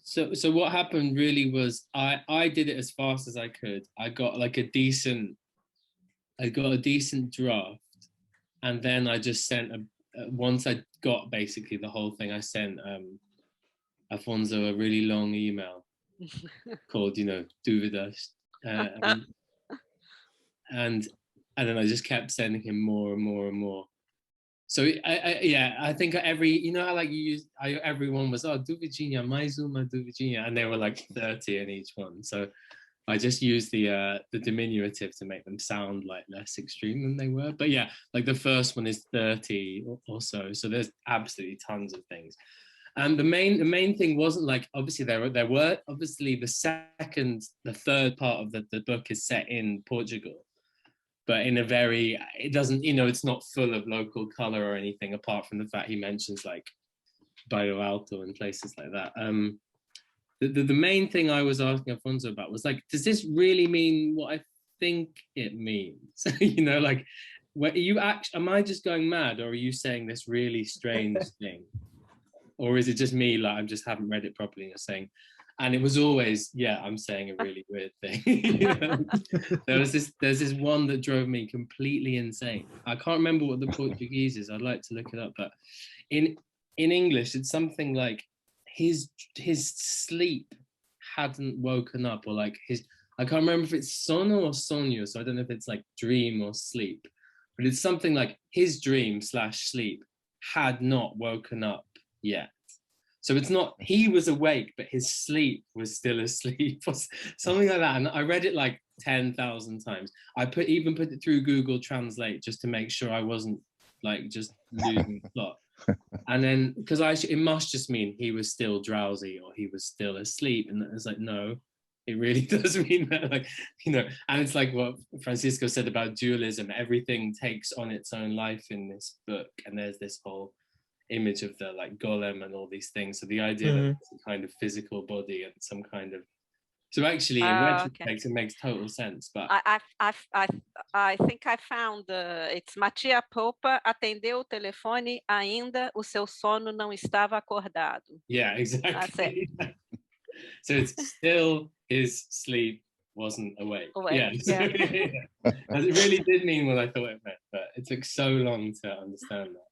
So what happened really was I did it as fast as I could. I got a decent draft, and then I just sent once I got basically the whole thing, I sent Afonso a really long email called, Dúvidas, and then I just kept sending him more and more and more. So I think every, how like everyone was, oh, Duvidinha, mais uma Duvidinha, and they were like 30 in each one. So I just used the diminutive to make them sound like less extreme than they were. But yeah, like the first one is 30 or so. So there's absolutely tons of things. And the main thing wasn't like, obviously there were obviously the third part of the book is set in Portugal, but in a very, it doesn't, it's not full of local color or anything, apart from the fact he mentions like Bairro Alto and places like that. The main thing I was asking Afonso about was like, does this really mean what I think it means? Like, am I just going mad, or are you saying this really strange thing? Or is it just me, like I just haven't read it properly and you're saying, and it was always, yeah, I'm saying a really weird thing. There's this one that drove me completely insane. I can't remember what the Portuguese is. I'd like to look it up, but in English, it's something like his sleep hadn't woken up, or like I can't remember if it's sono or sonho, so I don't know if it's like dream or sleep, but it's something like his dream / sleep had not woken up yet. So it's not he was awake, but his sleep was still asleep, or something like that. And I read it like 10,000 times. I even put it through Google Translate just to make sure I wasn't like just losing the plot. And then because it must just mean he was still drowsy or he was still asleep. And it's like, no, it really does mean that, like, and it's like what Francisco said about dualism. Everything takes on its own life in this book. And there's this whole image of the like golem and all these things. So the idea that it's a kind of physical body and some kind of, so actually in retrospect it makes total sense. But I think I found it's Matia Popa atendeu o telefone ainda o seu sono não estava acordado. Yeah, exactly. So it's still his sleep wasn't awake. Yeah. So, yeah. It really did mean what I thought it meant, but it took so long to understand that.